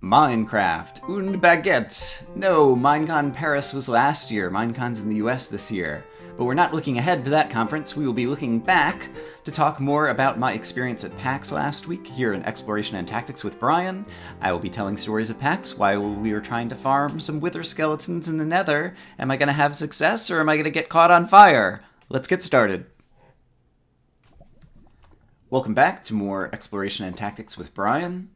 Minecraft, une baguette. No, Minecon Paris was last year. Minecon's in the US this year. But we're not looking ahead to that conference. We will be looking back to talk more about my experience at PAX last week here in Exploration and Tactics with Brian. I will be telling stories of PAX while we were trying to farm some wither skeletons in the nether. Am I going to have success or am I going to get caught on fire? Let's get started. Welcome back to more Exploration and Tactics with Brian.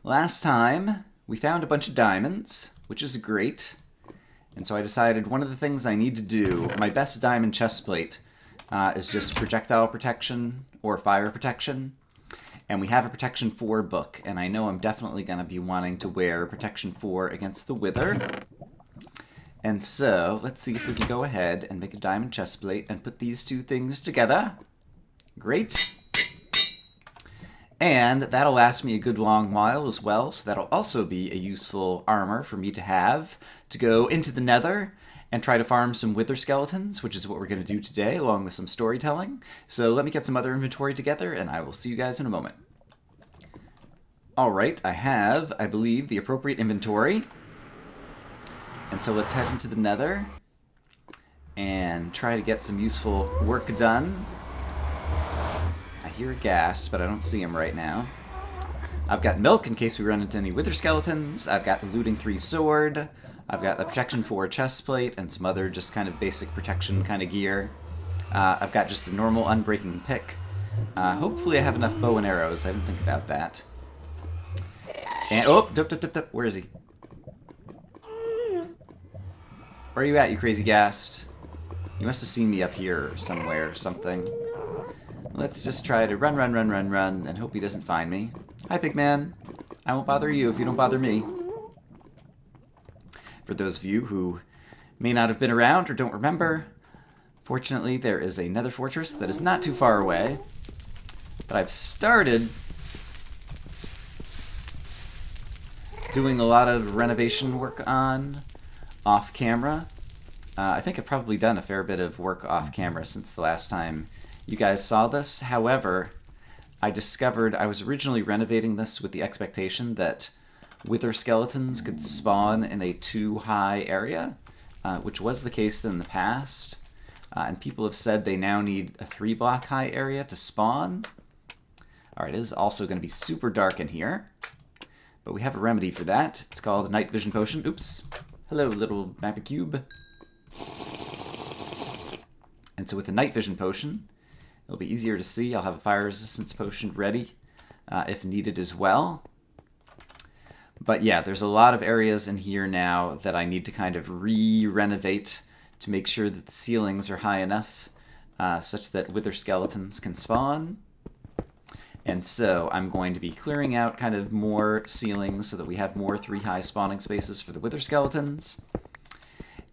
Last time, we found a bunch of diamonds, which is great. And so I decided one of the things I need to do, my best diamond chestplate, is just projectile protection or fire protection. And we have a protection 4 book, and I know I'm definitely going to be wanting to wear protection 4 against the wither. And so, let's see if we can go ahead and make a diamond chestplate and put these two things together. Great. And that'll last me a good long while as well, so that'll also be a useful armor for me to have to go into the nether and try to farm some wither skeletons, which is what we're going to do today, along with some storytelling. So let me get some other inventory together, and I will see you guys in a moment. Alright, I have, I believe, the appropriate inventory. And so let's head into the nether and try to get some useful work done. I hear a ghast, but I don't see him right now. I've got milk in case we run into any wither skeletons. I've got the looting 3 sword. I've got the protection 4 chestplate and some other just kind of basic protection kind of gear. I've got just a normal unbreaking pick. Hopefully I have enough bow and arrows. I didn't think about that. And oh, where is he? Where are you at, you crazy ghast? You must have seen me up here somewhere or something. Let's just try to run, and hope he doesn't find me. Hi, big man. I won't bother you if you don't bother me. For those of you who may not have been around or don't remember, fortunately there is a nether fortress that is not too far away that I've started doing a lot of renovation work on off camera. I think I've probably done a fair bit of work off camera since the last time you guys saw this. However, I discovered I was originally renovating this with the expectation that wither skeletons could spawn in a too high area, which was the case in the past. And people have said they now need a 3-block high area to spawn. Alright, it is also going to be super dark in here, but we have a remedy for that. It's called a night vision potion. Oops. Hello, little map cube. And so with the night vision potion, it'll be easier to see. I'll have a fire resistance potion ready if needed as well. But yeah, there's a lot of areas in here now that I need to kind of re-renovate to make sure that the ceilings are high enough such that wither skeletons can spawn. And so I'm going to be clearing out kind of more ceilings so that we have more 3-high spawning spaces for the wither skeletons.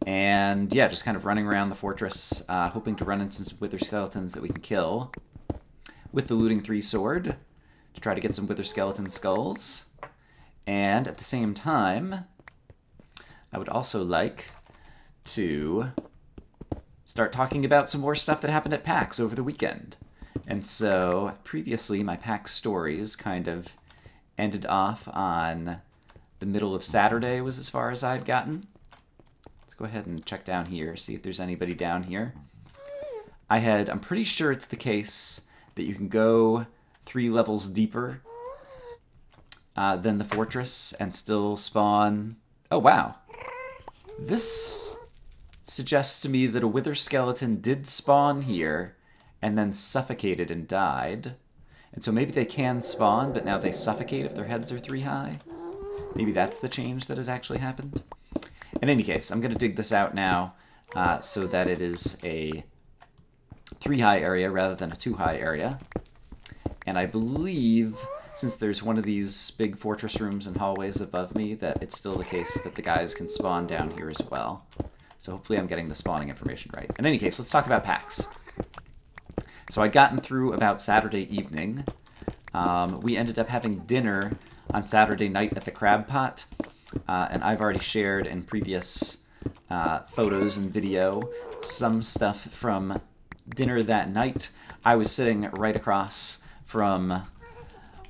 And yeah, just kind of running around the fortress, hoping to run into some wither skeletons that we can kill with the looting 3 sword to try to get some wither skeleton skulls. And at the same time, I would also like to start talking about some more stuff that happened at PAX over the weekend. And so previously, my PAX stories kind of ended off on the middle of Saturday was as far as I'd gotten. Go ahead and check down here, see if there's anybody down here. I'm pretty sure it's the case that you can go 3 levels deeper than the fortress and still spawn. Oh, wow. This suggests to me that a wither skeleton did spawn here and then suffocated and died. And so maybe they can spawn, but now they suffocate if their heads are 3 high. Maybe that's the change that has actually happened. In any case, I'm going to dig this out now so that it is a 3-high area rather than a 2-high area. And I believe, since there's one of these big fortress rooms and hallways above me, that it's still the case that the guys can spawn down here as well. So hopefully I'm getting the spawning information right. In any case, let's talk about PAX. So I'd gotten through about Saturday evening. We ended up having dinner on Saturday night at the Crab Pot. And I've already shared in previous photos and video some stuff from dinner that night. I was sitting right across from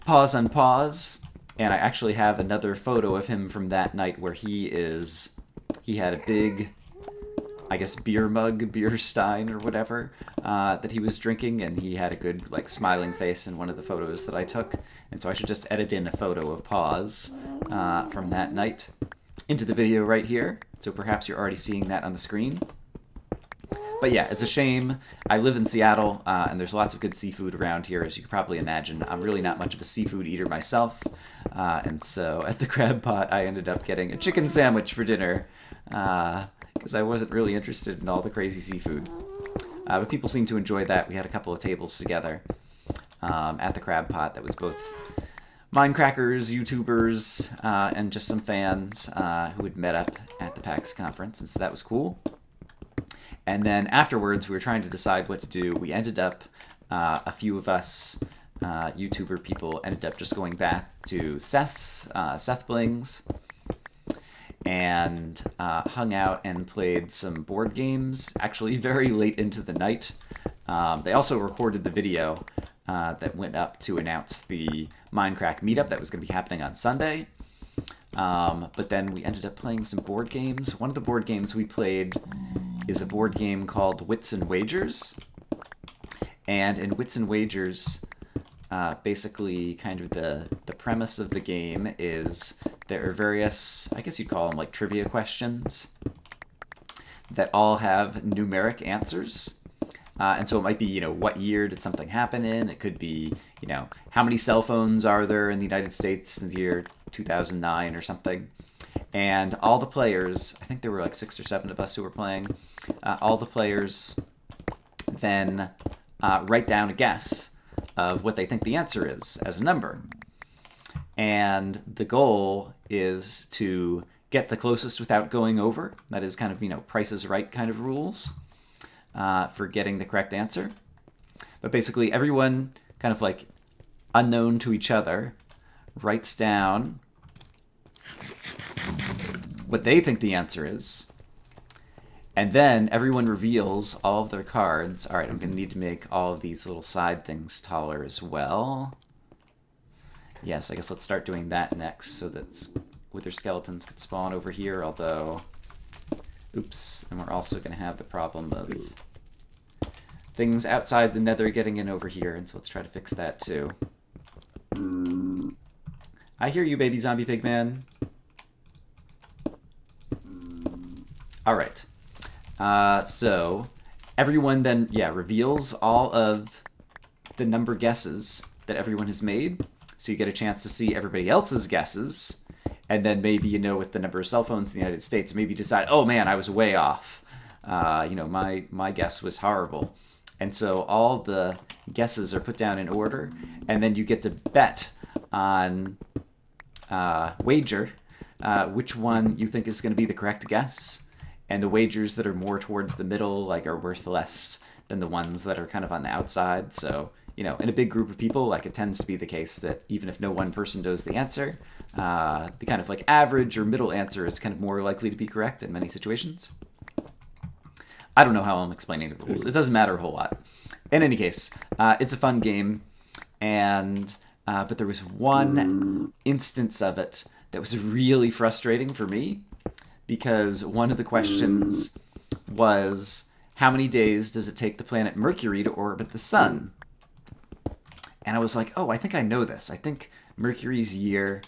Pause on Pause, And I actually have another photo of him from that night where he had a big, I guess, beer mug, beer stein or whatever, that he was drinking, and he had a good, like, smiling face in one of the photos that I took. And so I should just edit in a photo of Pause from that night into the video right here. So perhaps you're already seeing that on the screen. But yeah, it's a shame. I live in Seattle, and there's lots of good seafood around here, as you can probably imagine. I'm really not much of a seafood eater myself, and so at the Crab Pot, I ended up getting a chicken sandwich for dinner, because I wasn't really interested in all the crazy seafood. But people seemed to enjoy that. We had a couple of tables together at the Crab Pot that was both Minecrackers, YouTubers, and just some fans who had met up at the PAX conference, and so that was cool. And then afterwards, we were trying to decide what to do. We ended up, a few of us YouTuber people ended up just going back to Seth Bling's, and hung out and played some board games, actually very late into the night. They also recorded the video that went up to announce the Minecraft meetup that was going to be happening on Sunday. But then we ended up playing some board games. One of the board games we played is a board game called Wits and Wagers. And in Wits and Wagers, basically kind of the premise of the game is there are various, I guess you'd call them like trivia questions that all have numeric answers. And so it might be, you know, what year did something happen in? It could be, you know, how many cell phones are there in the United States in the year 2009 or something. And all the players, I think there were like 6 or 7 of us who were playing, all the players then write down a guess of what they think the answer is as a number. And the goal is to get the closest without going over. That is kind of, you know, Price is Right kind of rules for getting the correct answer. But basically everyone kind of like unknown to each other writes down what they think the answer is. And then everyone reveals all of their cards. All right, I'm going to need to make all of these little side things taller as well. Yes, I guess let's start doing that next so that wither skeletons could spawn over here, although... Oops, and we're also going to have the problem of things outside the nether getting in over here, and so let's try to fix that too. I hear you, baby zombie pig man. Alright. So, everyone then, reveals all of the number guesses that everyone has made, so you get a chance to see everybody else's guesses, and then maybe, you know, with the number of cell phones in the United States, maybe decide, oh man, I was way off. You know, my guess was horrible. And so all the guesses are put down in order, and then you get to bet on wager which one you think is going to be the correct guess. And the wagers that are more towards the middle, like, are worth less than the ones that are kind of on the outside. So, you know, in a big group of people, like, it tends to be the case that even if no one person knows the answer, the kind of like average or middle answer is kind of more likely to be correct in many situations. I don't know how I'm explaining the rules. It doesn't matter a whole lot. In any case, it's a fun game, and but there was one instance of it that was really frustrating for me, because one of the questions was, how many days does it take the planet Mercury to orbit the sun? And I was like, oh, I think I know this. I think Mercury's year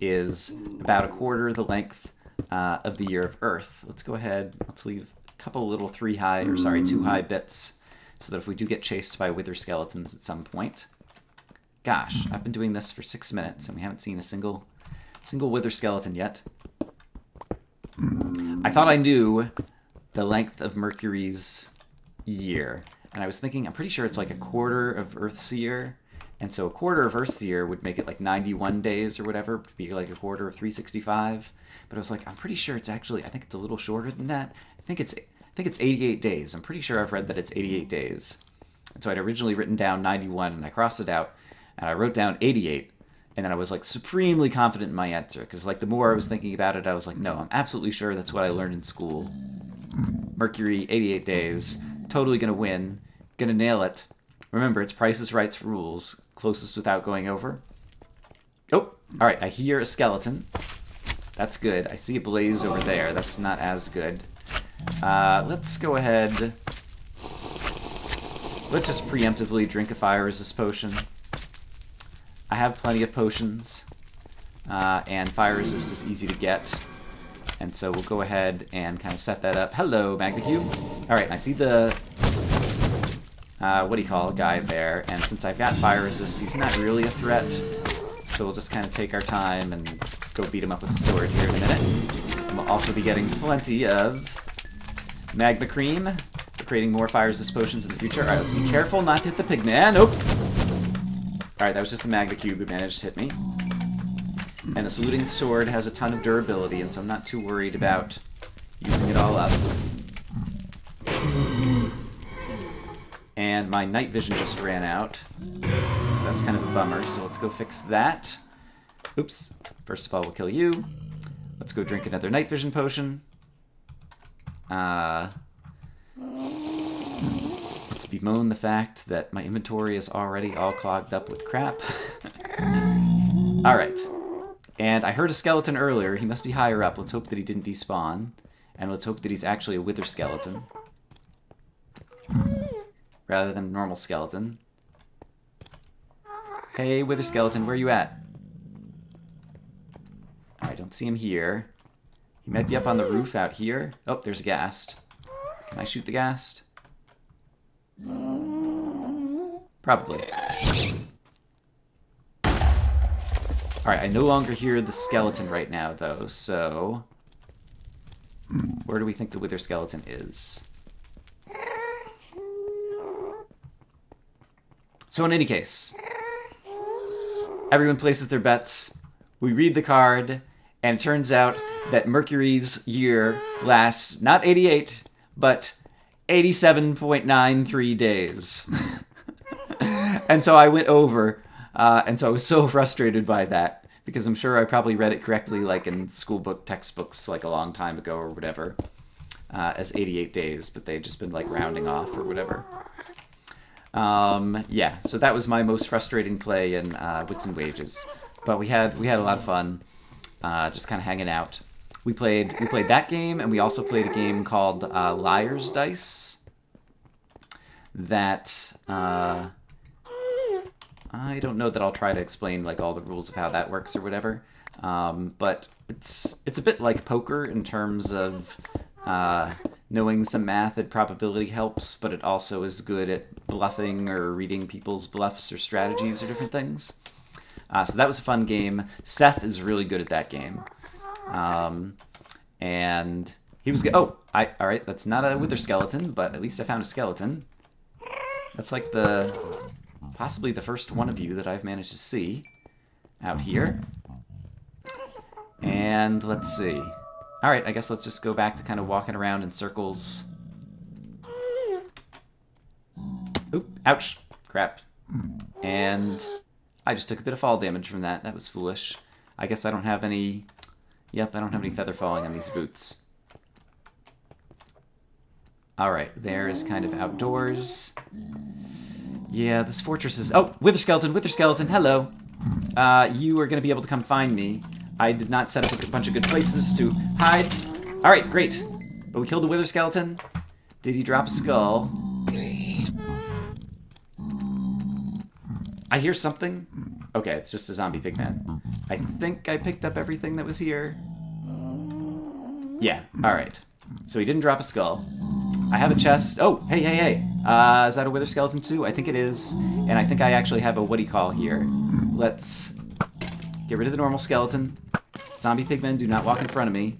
is about a quarter the length of the year of Earth. Let's go ahead, let's leave a couple little 2 high bits, so that if we do get chased by wither skeletons at some point. Gosh, I've been doing this for 6 minutes and we haven't seen a single wither skeleton yet. I thought I knew the length of Mercury's year, and I was thinking, I'm pretty sure it's like a quarter of Earth's year, and so a quarter of Earth's year would make it like 91 days or whatever, would be like a quarter of 365. But I was like, I'm pretty sure it's actually, I think it's a little shorter than that. I think it's 88 days. I'm pretty sure I've read that it's 88 days. And so I'd originally written down 91, and I crossed it out, and I wrote down 88. And then I was like supremely confident in my answer, because like the more I was thinking about it, I was like, no, I'm absolutely sure that's what I learned in school. Mercury, 88 days, totally gonna win, gonna nail it. Remember, it's Price is Right's rules, closest without going over. Oh, All right, I hear a skeleton. That's good. I see a blaze over there. That's not as good. Let's go ahead. Let's just preemptively drink a fire resist potion. I have plenty of potions, and fire resist is easy to get. And so we'll go ahead and kind of set that up. Hello, Magma Cube. All right, I see the, what do you call, guy there. And since I've got fire resist, he's not really a threat. So we'll just kind of take our time and go beat him up with a sword here in a minute. And we'll also be getting plenty of magma cream for creating more fire resist potions in the future. All right, let's be careful not to hit the pigman. Nope. All right, that was just the magma cube who managed to hit me. And the saluting sword has a ton of durability, and so I'm not too worried about using it all up. And my night vision just ran out. So that's kind of a bummer, so let's go fix that. Oops. First of all, we'll kill you. Let's go drink another night vision potion. Let's bemoan the fact that my inventory is already all clogged up with crap. Alright. And I heard a skeleton earlier. He must be higher up. Let's hope that he didn't despawn. And let's hope that he's actually a wither skeleton, rather than a normal skeleton. Hey, wither skeleton, where are you at? I don't see him here. He might be up on the roof out here. Oh, there's a ghast. Can I shoot the ghast? Probably. Alright, I no longer hear the skeleton right now, though, so... Where do we think the wither skeleton is? So in any case, everyone places their bets. We read the card, and it turns out that Mercury's year lasts not 88, but 87.93 days. And so I went over, and so I was so frustrated by that, because I'm sure I probably read it correctly, like in school book textbooks, like a long time ago or whatever, as 88 days, but they'd just been like rounding off or whatever. Yeah, so that was my most frustrating play in Wits and Wages, but we had a lot of fun, just kind of hanging out. We played that game, and we also played a game called Liar's Dice. That I don't know that I'll try to explain like all the rules of how that works or whatever, but it's a bit like poker in terms of knowing some math and probability helps, but it also is good at bluffing or reading people's bluffs or strategies or different things. So that was a fun game. Seth is really good at that game. And he was good. Oh, all right, that's not a wither skeleton, but at least I found a skeleton. That's like possibly the first one of you that I've managed to see out here. And let's see. All right, I guess let's just go back to kind of walking around in circles. Oop, ouch, crap. And I just took a bit of fall damage from that. That was foolish. I guess I don't have any... Yep, I don't have any feather falling on these boots. All right, there is kind of outdoors. Yeah, this fortress is... Oh, wither skeleton, hello. You are going to be able to come find me. I did not set up a bunch of good places to hide. All right, great. But we killed a wither skeleton. Did he drop a skull? I hear something. Okay, it's just a zombie pigman. I think I picked up everything that was here. Yeah, all right. So he didn't drop a skull. I have a chest. Oh, hey. Is that a wither skeleton too? I think it is. And I think I actually have a what-do-you-call here. Let's get rid of the normal skeleton. Zombie pigmen, do not walk in front of me.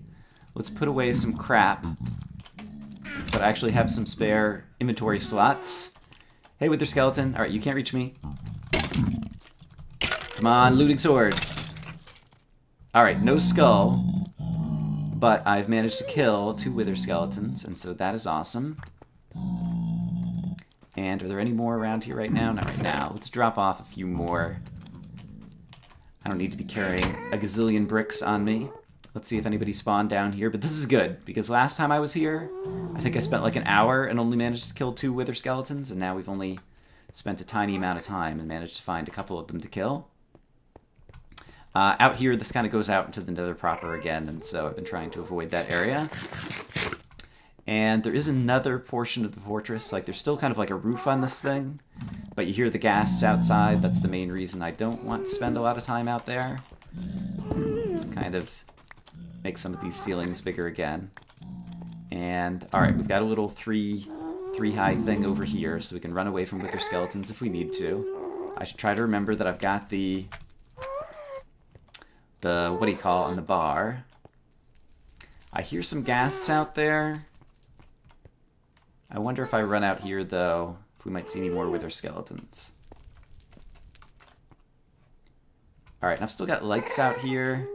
Let's put away some crap so that I actually have some spare inventory slots. Hey, wither skeleton. All right, you can't reach me. Come on, looting sword. All right, no skull. But I've managed to kill 2 wither skeletons, and so that is awesome. And are there any more around here right now? Not right now. Let's drop off a few more. I don't need to be carrying a gazillion bricks on me. Let's see if anybody spawned down here. But this is good, because last time I was here, I think I spent like an hour and only managed to kill 2 wither skeletons, and now we've only spent a tiny amount of time and managed to find a couple of them to kill. Out here, this kind of goes out into the nether proper again, and so I've been trying to avoid that area. And there is another portion of the fortress. Like, there's still kind of like a roof on this thing, but you hear the ghasts outside. That's the main reason I don't want to spend a lot of time out there. Let's kind of make some of these ceilings bigger again. And, alright, we've got a little three high thing over here, so we can run away from wither skeletons if we need to. I should try to remember that I've got the what do you call it, on the bar. I hear some ghasts out there. I wonder if I run out here, though, if we might see any more wither skeletons. Alright, and I've still got lights out here.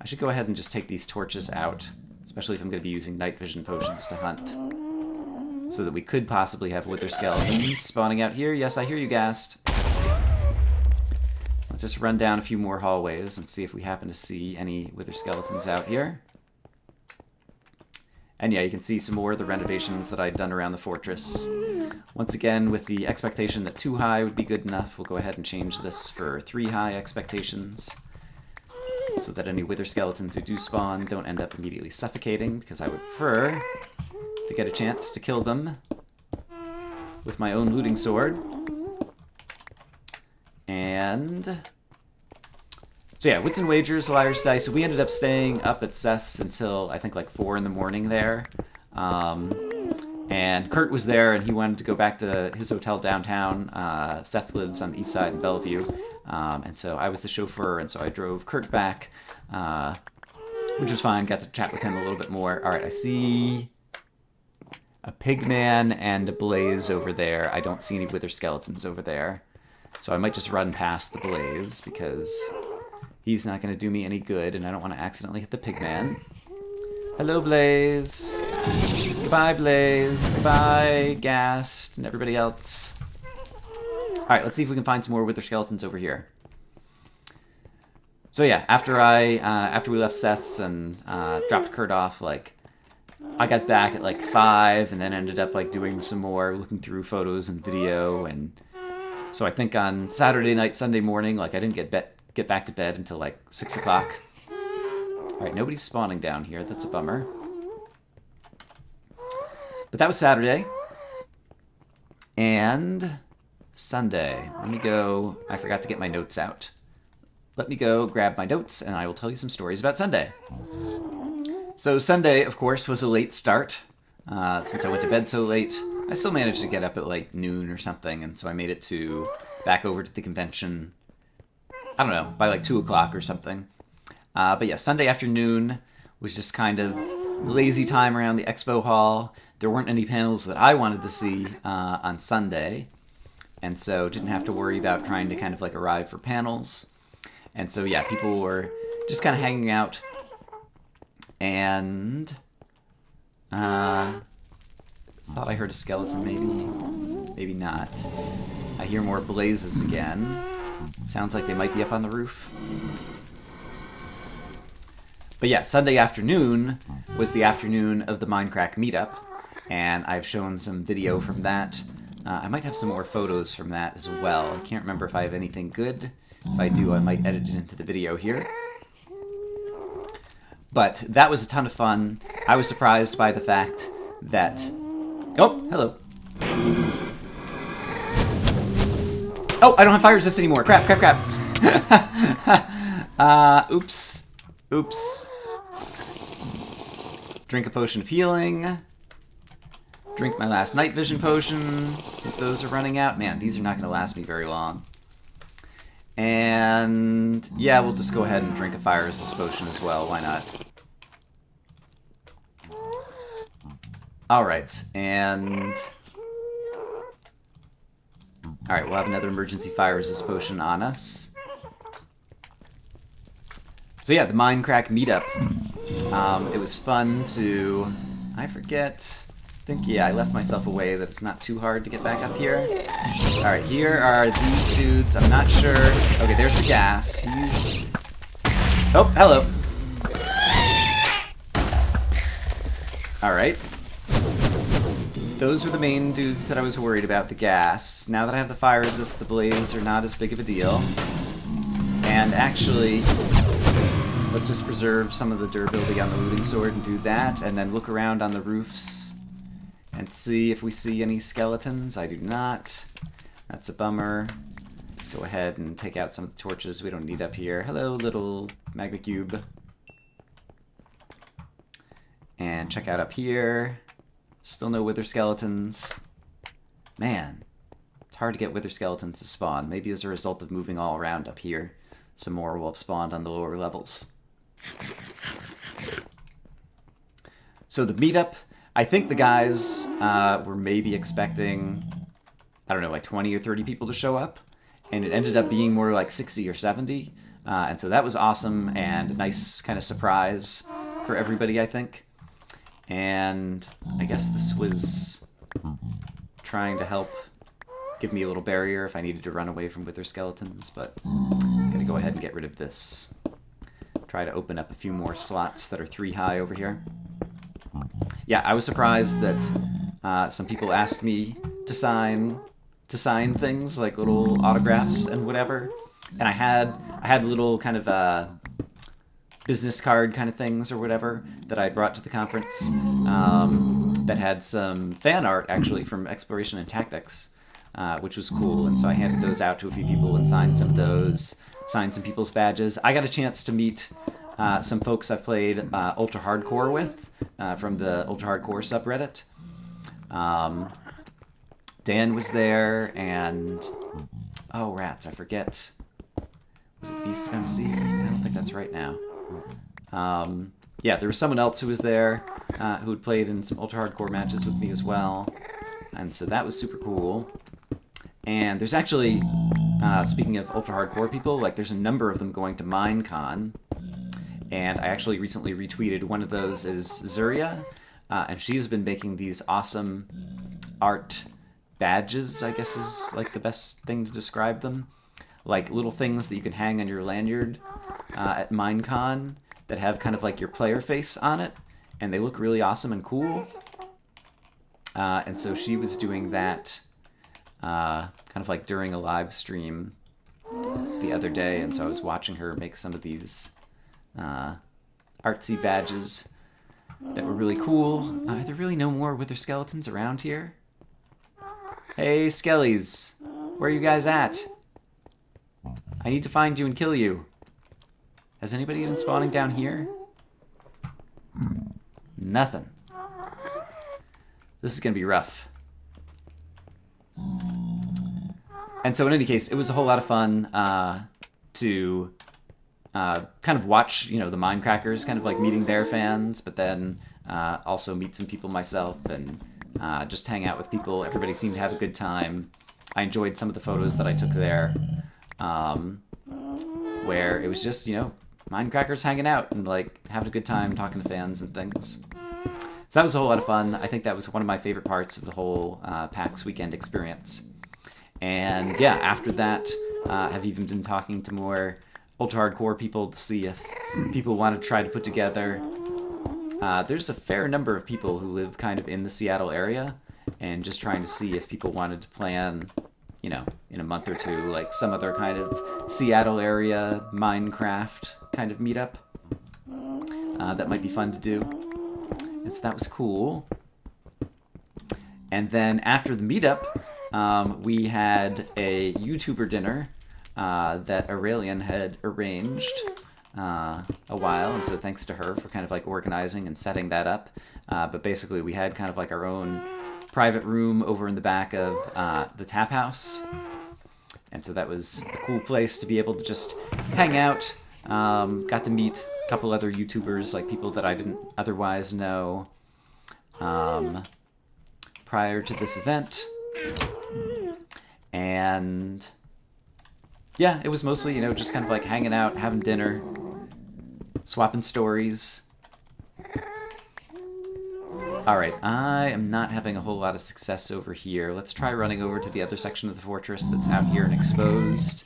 I should go ahead and just take these torches out, especially if I'm going to be using night vision potions to hunt. So that we could possibly have wither skeletons spawning out here. Yes, I hear you, ghast. Let's just run down a few more hallways and see if we happen to see any wither skeletons out here. And yeah, you can see some more of the renovations that I'd done around the fortress. Once again, with the expectation that 2 high would be good enough, we'll go ahead and change this for 3 high expectations, so that any wither skeletons who do spawn don't end up immediately suffocating, because I would prefer to get a chance to kill them with my own looting sword. And so yeah, wits and wagers, liar's dice. So we ended up staying up at Seth's until I think like 4 in the morning there. And Kurt was there, and he wanted to go back to his hotel downtown. Seth lives on the east side in Bellevue. And so I was the chauffeur, and so I drove Kurt back, which was fine. Got to chat with him a little bit more. All right, I see a pigman and a blaze over there. I don't see any wither skeletons over there. So I might just run past the blaze, because he's not going to do me any good, and I don't want to accidentally hit the pigman. Hello, Blaze. Goodbye, Blaze. Goodbye, Ghast, and everybody else. Alright, let's see if we can find some more wither skeletons over here. So yeah, after we left Seth's and dropped Kurt off, like, I got back at like 5, and then ended up like doing some more, looking through photos and video, and so I think on Saturday night, Sunday morning, like, I didn't get back to bed until like 6 o'clock. Alright, nobody's spawning down here. That's a bummer. But that was Saturday. And Sunday. Let me go. I forgot to get my notes out. Let me go grab my notes, and I will tell you some stories about Sunday. So Sunday, of course, was a late start. Since I went to bed so late, I still managed to get up at like noon or something, and so I made it back over to the convention, I don't know, by like 2 o'clock or something. But yeah, Sunday afternoon was just kind of lazy time around the expo hall. There weren't any panels that I wanted to see on Sunday, and so didn't have to worry about trying to kind of like arrive for panels. And so yeah, people were just kind of hanging out, and thought I heard a skeleton, maybe not. I hear more blazes again. Sounds like they might be up on the roof. But yeah, Sunday afternoon was the afternoon of the Minecraft meetup, and I've shown some video from that. I might have some more photos from that as well. I can't remember if I have anything good. If I do, I might edit it into the video here. But that was a ton of fun. I was surprised by the fact that... Oh, hello. Oh, I don't have fire resist anymore. Crap. Oops. Drink a potion of healing. Drink my last night vision potion. If those are running out. Man, these are not going to last me very long. And yeah, we'll just go ahead and drink a fire resist potion as well. Why not? Alright, and... Alright, we'll have another emergency fire resist potion on us. So yeah, the Minecraft meetup. It was fun to... I forget... I think, yeah, I left myself a way that it's not too hard to get back up here. Alright, here are these dudes. I'm not sure... Okay, there's the ghast. He's... Oh, hello. Alright. Those were the main dudes that I was worried about, the ghast. Now that I have the fire resist, the blaze are not as big of a deal. And actually, let's just preserve some of the durability on the looting sword and do that, and then look around on the roofs and see if we see any skeletons. I do not. That's a bummer. Go ahead and take out some of the torches we don't need up here. Hello, little magma cube. And check out up here. Still no wither skeletons. Man, it's hard to get wither skeletons to spawn. Maybe as a result of moving all around up here, some more will have spawned on the lower levels. So the meetup, I think the guys were maybe expecting, I don't know, like 20 or 30 people to show up, and it ended up being more like 60 or 70, and so that was awesome and a nice kind of surprise for everybody, I think. And I guess this was trying to help give me a little barrier if I needed to run away from wither skeletons, but I'm gonna go ahead and get rid of this. Try to open up a few more slots that are 3 high over here. Yeah, I was surprised that some people asked me to sign things like little autographs and whatever, and I had little kind of business card kind of things or whatever that I brought to the conference that had some fan art actually from Exploration Tactics, which was cool, and so I handed those out to a few people and signed some of those, signed some people's badges. I got a chance to meet some folks I've played ultrahardcore with from the ultrahardcore subreddit. Dan was there, and oh rats, I forget. Was it Beast of MC? I don't think that's right now. Yeah, there was someone else who was there who had played in some ultrahardcore matches with me as well, and so that was super cool. And there's actually, speaking of ultrahardcore people, like there's a number of them going to Minecon. And I actually recently retweeted one of those is Zuria, and she's been making these awesome art badges, I guess is like the best thing to describe them. Like little things that you can hang on your lanyard at Minecon that have kind of like your player face on it, and they look really awesome and cool. And so she was doing that kind of like during a live stream the other day, and so I was watching her make some of these artsy badges that were really cool. Are there really no more wither skeletons around here? Hey, skellies, where are you guys at? I need to find you and kill you. Has anybody been spawning down here? Nothing. This is gonna be rough. And so in any case, it was a whole lot of fun to kind of watch, you know, the Minecrackers, kind of like meeting their fans, but then also meet some people myself and just hang out with people. Everybody seemed to have a good time. I enjoyed some of the photos that I took there, where it was just, you know, Minecrackers hanging out and like having a good time talking to fans and things. So that was a whole lot of fun. I think that was one of my favorite parts of the whole PAX weekend experience. And yeah, after that, I've even been talking to more ultra-hardcore people to see if people want to try to put together. There's a fair number of people who live kind of in the Seattle area, and just trying to see if people wanted to plan, you know, in a month or two, like some other kind of Seattle area Minecraft kind of meetup. That might be fun to do. And so that was cool. And then after the meetup, we had a YouTuber dinner that Aurelian had arranged a while, and so thanks to her for kind of like organizing and setting that up. But basically we had kind of like our own private room over in the back of the tap house, and so that was a cool place to be able to just hang out. Got to meet a couple other YouTubers, like people that I didn't otherwise know prior to this event. And yeah, it was mostly, you know, just kind of like hanging out, having dinner, swapping stories. Alright, I am not having a whole lot of success over here. Let's try running over to the other section of the fortress that's out here and exposed,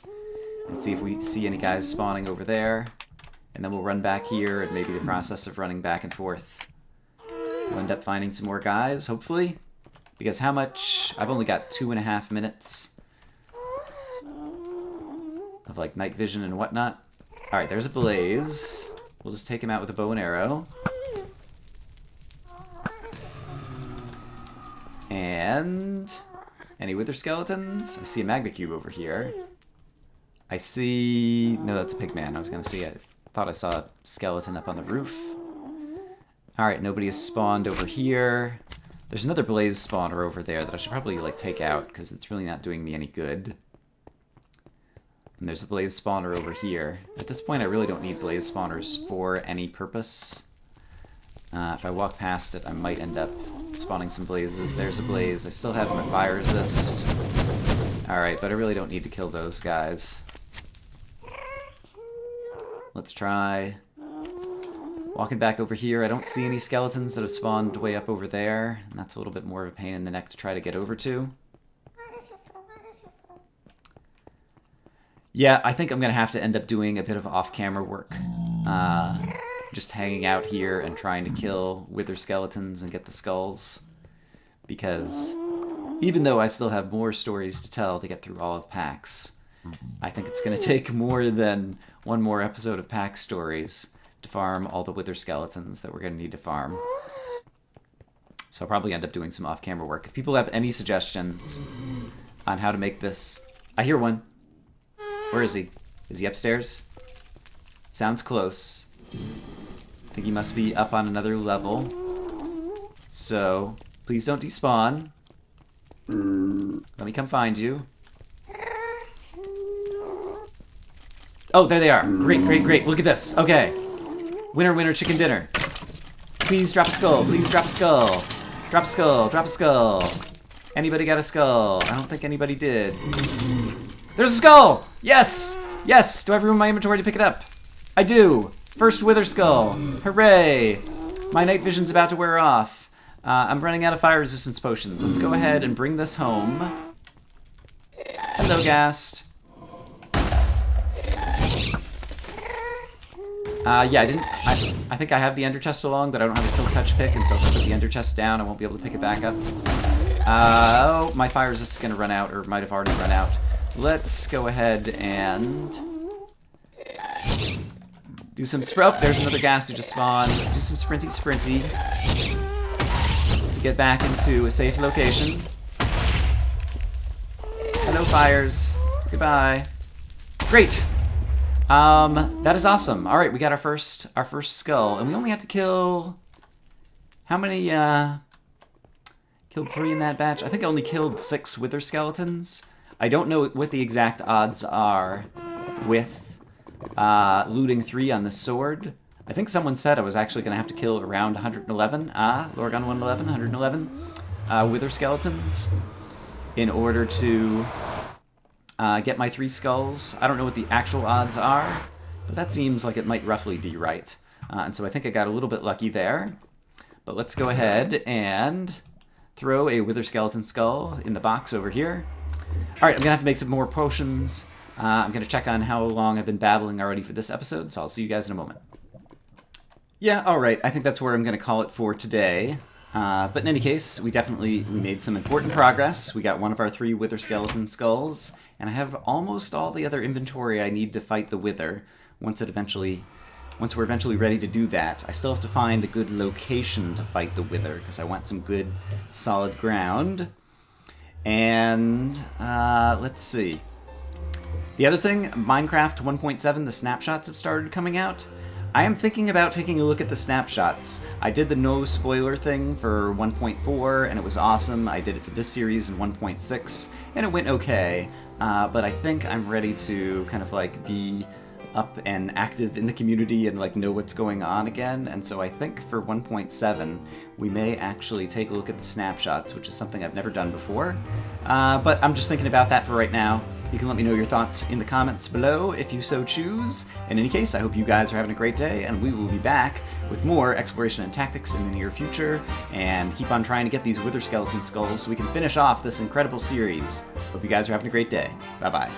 and see if we see any guys spawning over there. And then we'll run back here, and maybe the process of running back and forth, we'll end up finding some more guys, hopefully. Because how much? I've only got 2.5 minutes of of like night vision and whatnot. All right, there's a blaze. We'll just take him out with a bow and arrow. And any wither skeletons? I see a magma cube over here. I see... No, that's a pigman. I was going to see it. I thought I saw a skeleton up on the roof. Alright, nobody has spawned over here. There's another blaze spawner over there that I should probably like take out because it's really not doing me any good. And there's a blaze spawner over here. At this point, I really don't need blaze spawners for any purpose. If I walk past it, I might end up spawning some blazes. There's a blaze. I still have my fire resist. Alright, but I really don't need to kill those guys. Let's try walking back over here. I don't see any skeletons that have spawned way up over there, and that's a little bit more of a pain in the neck to try to get over to. Yeah, I think I'm going to have to end up doing a bit of off-camera work. Just hanging out here and trying to kill wither skeletons and get the skulls. Because even though I still have more stories to tell to get through all of PAX, I think it's going to take more than one more episode of PAX stories to farm all the wither skeletons that we're going to need to farm. So I'll probably end up doing some off-camera work. If people have any suggestions on how to make this... I hear one. Where is he? Is he upstairs? Sounds close. I think he must be up on another level. So, please don't despawn. Let me come find you. Oh, there they are. Great, great, great. Look at this. Okay. Winner, winner, chicken dinner. Please drop a skull. Please drop a skull. Drop a skull. Drop a skull. Anybody got a skull? I don't think anybody did. There's a skull! Yes! Yes! Do I have room in my inventory to pick it up? I do! First wither skull! Hooray! My night vision's about to wear off. I'm running out of fire resistance potions. Let's go ahead and bring this home. Hello, ghast. Yeah, I think I have the ender chest along, but I don't have a silk touch pick, and so if I put the ender chest down, I won't be able to pick it back up. Oh, my fire resist is gonna run out, or might have already run out. Let's go ahead and do some sprint. Oh, there's another ghast who just spawned. Do some sprinty to get back into a safe location. Hello, fires. Goodbye. Great. That is awesome. All right, we got our first skull, and we only had to kill how many? Killed 3 in that batch. I think I only killed 6 wither skeletons. I don't know what the exact odds are with looting 3 on the sword. I think someone said I was actually going to have to kill around 111. Lorgon 111, 111 wither skeletons in order to get my 3 skulls. I don't know what the actual odds are, but that seems like it might roughly be right. And so I think I got a little bit lucky there. But let's go ahead and throw a wither skeleton skull in the box over here. All right, I'm going to have to make some more potions. I'm going to check on how long I've been babbling already for this episode, so I'll see you guys in a moment. Yeah, all right, I think that's where I'm going to call it for today. But in any case, we made some important progress. We got one of our 3 wither skeleton skulls, and I have almost all the other inventory I need to fight the wither once we're eventually ready to do that. I still have to find a good location to fight the wither, because I want some good, solid ground. And, let's see. The other thing, Minecraft 1.7, the snapshots have started coming out. I am thinking about taking a look at the snapshots. I did the no spoiler thing for 1.4, and it was awesome. I did it for this series in 1.6, and it went okay. But I think I'm ready to kind of like be up and active in the community and like know what's going on again. And so I think for 1.7 we may actually take a look at the snapshots, which is something I've never done before. But I'm just thinking about that for right now. You can let me know your thoughts in the comments below if you so choose. In any case, I hope you guys are having a great day, and we will be back with more exploration and tactics in the near future, and keep on trying to get these wither skeleton skulls so we can finish off this incredible series. Hope you guys are having a great day. Bye-bye.